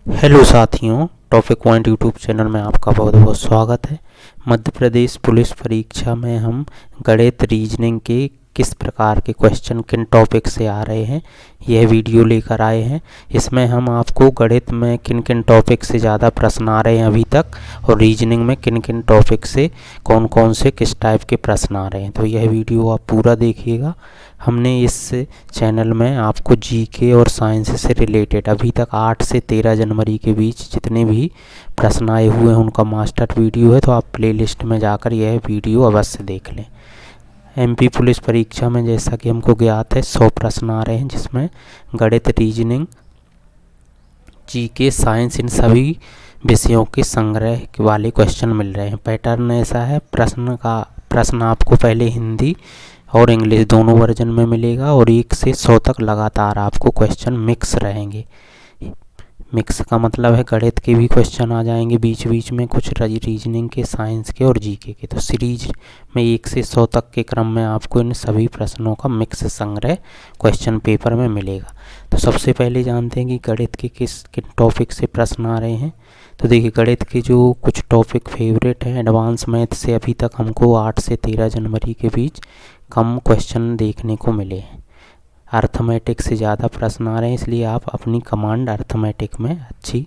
Hello साथियों, topic point YouTube channel में आपका बहुत बहुत स्वागत है। मध्य प्रदेश पुलिस परीक्षा में हम गणित रीजनिंग के किस प्रकार के क्वेश्चन किन टॉपिक से आ रहे हैं यह वीडियो लेकर आए हैं। इसमें हम आपको गणित में किन किन टॉपिक से ज़्यादा प्रश्न आ रहे हैं अभी तक और रीजनिंग में किन किन टॉपिक से कौन कौन से किस टाइप के प्रश्न आ रहे हैं, तो यह वीडियो आप पूरा देखिएगा। हमने इस चैनल में आपको जीके और साइंस से रिलेटेड अभी तक 8 से 13 जनवरी के बीच जितने भी प्रश्न आए हुए हैं उनका मास्टर वीडियो है, तो आप प्लेलिस्ट में जाकर यह वीडियो अवश्य देख लें। एमपी पुलिस परीक्षा में जैसा कि हमको ज्ञात है 100 प्रश्न आ रहे हैं, जिसमें गणित, रीजनिंग, जीके, साइंस इन सभी विषयों के संग्रह वाले क्वेश्चन मिल रहे हैं। पैटर्न ऐसा है, प्रश्न आपको पहले हिंदी और इंग्लिश दोनों वर्जन में मिलेगा और 1 से 100 तक लगातार आपको क्वेश्चन मिक्स रहेंगे। मिक्स का मतलब है गणित के भी क्वेश्चन आ जाएंगे बीच बीच में, कुछ रीजनिंग के, साइंस के और जीके के। तो सीरीज में 1 से 100 तक के क्रम में आपको इन सभी प्रश्नों का मिक्स संग्रह क्वेश्चन पेपर में मिलेगा। तो सबसे पहले जानते हैं कि गणित के किन टॉपिक से प्रश्न आ रहे हैं। तो देखिए, गणित के जो कुछ टॉपिक फेवरेट हैं, एडवांस मैथ से अभी तक हमको 8 से 13 जनवरी के बीच कम क्वेश्चन देखने को मिले हैं। अर्थमेटिक से ज़्यादा प्रश्न आ रहे हैं, इसलिए आप अपनी कमांड अर्थमेटिक में अच्छी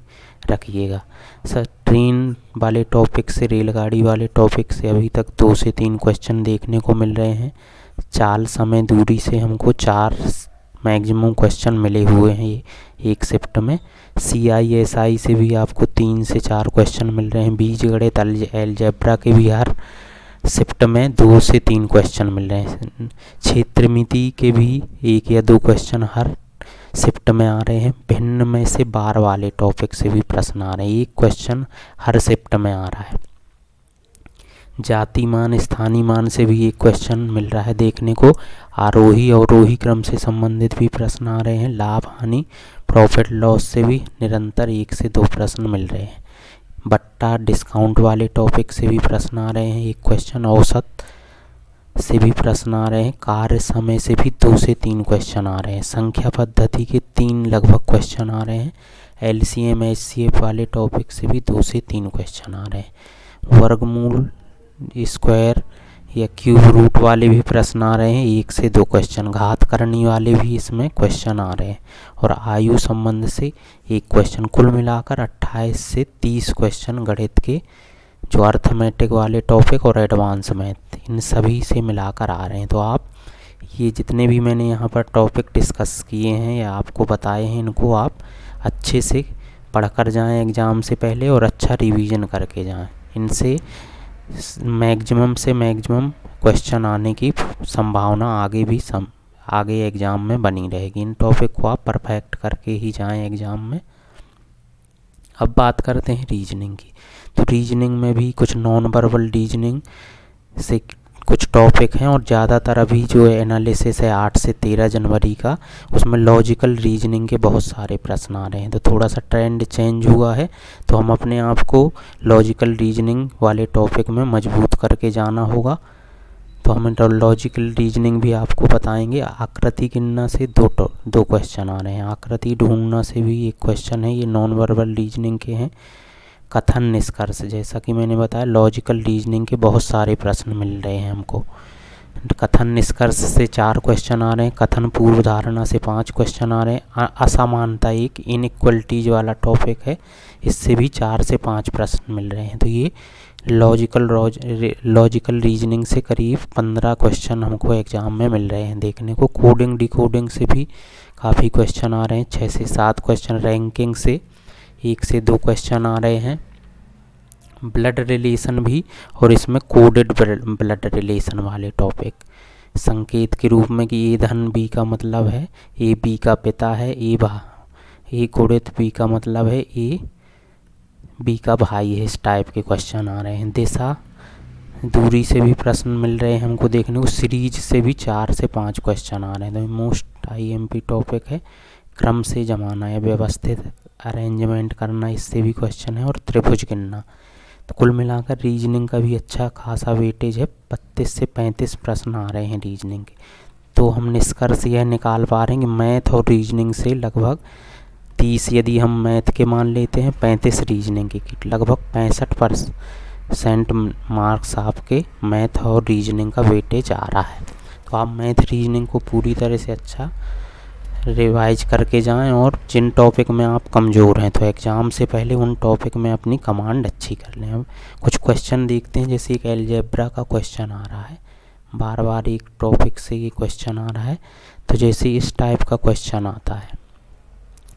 रखिएगा। सर, ट्रेन वाले टॉपिक से, रेलगाड़ी वाले टॉपिक से अभी तक 2 से 3 क्वेश्चन देखने को मिल रहे हैं। चाल, समय, दूरी से हमको 4 मैक्सिमम क्वेश्चन मिले हुए हैं ये एक शिफ्ट में। CISI से भी आपको 3 से 4 क्वेश्चन मिल रहे हैं। बीजगणित, अलजेब्रा के भी हर शिफ्ट में 2 से 3 क्वेश्चन मिल रहे हैं। क्षेत्रमिति के भी 1 या 2 क्वेश्चन हर शिफ्ट में आ रहे हैं। भिन्न में से बार वाले टॉपिक से भी प्रश्न आ रहे हैं, 1 क्वेश्चन हर शिफ्ट में आ रहा है। जाति मान, स्थानीय मान से भी 1 क्वेश्चन मिल रहा है देखने को। आरोही अवरोही क्रम से संबंधित भी प्रश्न आ रहे हैं। लाभ हानि, प्रॉफिट लॉस से भी निरंतर 1 से 2 प्रश्न मिल रहे हैं। बट्टा, डिस्काउंट वाले टॉपिक से भी प्रश्न आ रहे हैं, 1 क्वेश्चन। औसत से भी प्रश्न आ रहे हैं। कार्य समय से भी 2 से 3 क्वेश्चन आ रहे हैं। संख्या पद्धति के 3 लगभग क्वेश्चन आ रहे हैं। LCM HCF वाले टॉपिक से भी 2 से 3 क्वेश्चन आ रहे हैं। वर्गमूल, स्क्वायर या क्यूब रूट वाले भी प्रश्न आ रहे हैं, 1 से 2 क्वेश्चन। घात करनी वाले भी इसमें क्वेश्चन आ रहे हैं और आयु संबंध से 1 क्वेश्चन। कुल मिलाकर 28 से 30 क्वेश्चन गणित के जो अर्थमेटिक वाले टॉपिक और एडवांस मैथ इन सभी से मिलाकर आ रहे हैं। तो आप ये जितने भी मैंने यहाँ पर टॉपिक डिस्कस किए हैं या आपको बताए हैं, इनको आप अच्छे से पढ़कर जाएं एग्ज़ाम से पहले और अच्छा रिवीजन करके जाएं। इनसे मैक्सिमम से मैक्सिमम क्वेश्चन आने की संभावना आगे एग्ज़ाम में बनी रहेगी। इन टॉपिक को आप परफेक्ट करके ही जाएं एग्ज़ाम में। अब बात करते हैं रीजनिंग की। तो रीजनिंग में भी कुछ नॉन वर्बल रीजनिंग से कुछ टॉपिक हैं और ज़्यादातर अभी जो एनालिसिस है 8 से 13 जनवरी का, उसमें लॉजिकल रीजनिंग के बहुत सारे प्रश्न आ रहे हैं। तो थोड़ा सा ट्रेंड चेंज हुआ है, तो हम अपने आप को लॉजिकल रीजनिंग वाले टॉपिक में मजबूत करके जाना होगा। तो हम लॉजिकल रीजनिंग भी आपको बताएंगे। आकृति गिनना से 2 क्वेश्चन आ रहे हैं। आकृति ढूंढना से भी 1 क्वेश्चन है, ये नॉन वर्बल रीजनिंग के हैं। कथन निष्कर्ष, जैसा कि मैंने बताया, लॉजिकल रीजनिंग के बहुत सारे प्रश्न मिल रहे हैं हमको। कथन निष्कर्ष से 4 क्वेश्चन आ रहे हैं। कथन पूर्व धारणा से 5 क्वेश्चन आ रहे हैं। असमानता, एक इनइक्वलिटीज वाला टॉपिक है, इससे भी 4 से 5 प्रश्न मिल रहे हैं। तो ये लॉजिकल रीजनिंग से करीब 15 क्वेश्चन हमको एग्ज़ाम में मिल रहे हैं देखने को। कोडिंग डिकोडिंग से भी काफ़ी क्वेश्चन आ रहे हैं, 6 से 7 क्वेश्चन। रैंकिंग से 1 से 2 क्वेश्चन आ रहे हैं। ब्लड रिलेशन भी, और इसमें कोडेड ब्लड रिलेशन वाले टॉपिक। संकेत के रूप में कि ए धन बी का मतलब है ए बी का पिता है, ए गुणित बी का मतलब है ए बी का भाई है, इस टाइप के क्वेश्चन आ रहे हैं। दिशा, दूरी से भी प्रश्न मिल रहे हैं हमको देखने को। सीरीज से भी 4 से 5 क्वेश्चन आ रहे हैं। तो मोस्ट IMP टॉपिक है। क्रम से जमाना या व्यवस्थित अरेंजमेंट करना, इससे भी क्वेश्चन है। और त्रिभुज गिनना। तो कुल मिलाकर रीजनिंग का भी अच्छा खासा वेटेज है, 32 से 35 प्रश्न आ रहे हैं रीजनिंग के। तो हम निष्कर्ष यह निकाल पा रहे हैं कि मैथ और रीजनिंग से लगभग 30 यदि हम मैथ के मान लेते हैं, 35 रीजनिंग के, लगभग 65% मार्क्स आपके मैथ और रीजनिंग का वेटेज आ रहा है। तो आप मैथ रीजनिंग को पूरी तरह से अच्छा रिवाइज करके जाएं, और जिन टॉपिक में आप कमज़ोर हैं तो एग्ज़ाम से पहले उन टॉपिक में अपनी कमांड अच्छी कर लें। अब कुछ क्वेश्चन देखते हैं, जैसे एक अलजेब्रा का क्वेश्चन आ रहा है, बार बार एक टॉपिक से ये क्वेश्चन आ रहा है। तो जैसे इस टाइप का क्वेश्चन आता है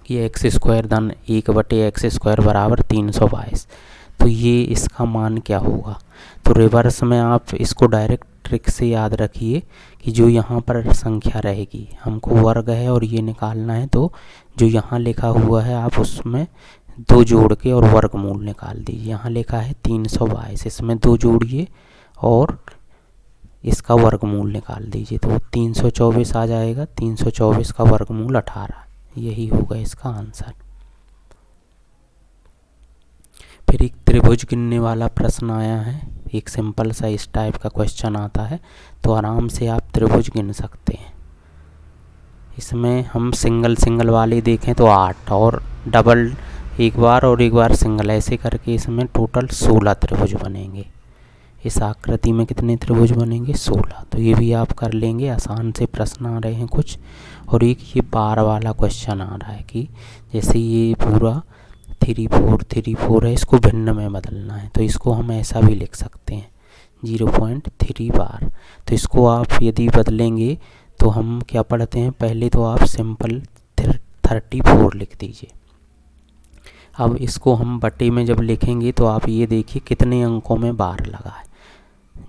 कि x² धन 1/x² बराबर 322, तो ये इसका मान क्या होगा। तो रिवर्स में आप इसको डायरेक्ट ट्रिक से याद रखिए कि जो यहाँ पर संख्या रहेगी, हमको वर्ग है और ये निकालना है, तो जो यहाँ लिखा हुआ है आप उसमें 2 जोड़ के और वर्गमूल निकाल दीजिए। यहाँ लिखा है 322, इसमें 2 जोड़िए और इसका वर्गमूल निकाल दीजिए, तो 324 आ जाएगा। 324 का वर्गमूल 18, यही होगा इसका आंसर। फिर एक त्रिभुज गिनने वाला प्रश्न आया है, एक सिंपल सा इस टाइप का क्वेश्चन आता है, तो आराम से आप त्रिभुज गिन सकते हैं। इसमें हम सिंगल वाले देखें तो 8, और डबल एक बार और एक बार सिंगल, ऐसे करके इसमें टोटल 16 त्रिभुज बनेंगे। इस आकृति में कितने त्रिभुज बनेंगे, 16। तो ये भी आप कर लेंगे, आसान से प्रश्न आ रहे हैं कुछ। और एक ये बार वाला क्वेश्चन आ रहा है कि जैसे ये पूरा 3 4 है, इसको भिन्न में बदलना है, तो इसको हम ऐसा भी लिख सकते हैं 0.3 बार। तो इसको आप यदि बदलेंगे तो हम क्या पढ़ते हैं, पहले तो आप सिंपल 34 लिख दीजिए। अब इसको हम बटे में जब लिखेंगे तो आप ये देखिए कितने अंकों में बार लगा है,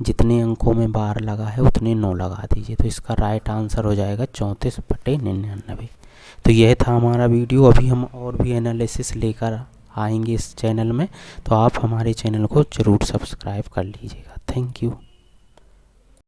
जितने अंकों में बार लगा है उतने 9 लगा दीजिए, तो इसका राइट आंसर हो जाएगा 34/99। तो यह था हमारा वीडियो। अभी हम और भी एनालिसिस लेकर आएंगे इस चैनल में, तो आप हमारे चैनल को ज़रूर सब्सक्राइब कर लीजिएगा। Thank you.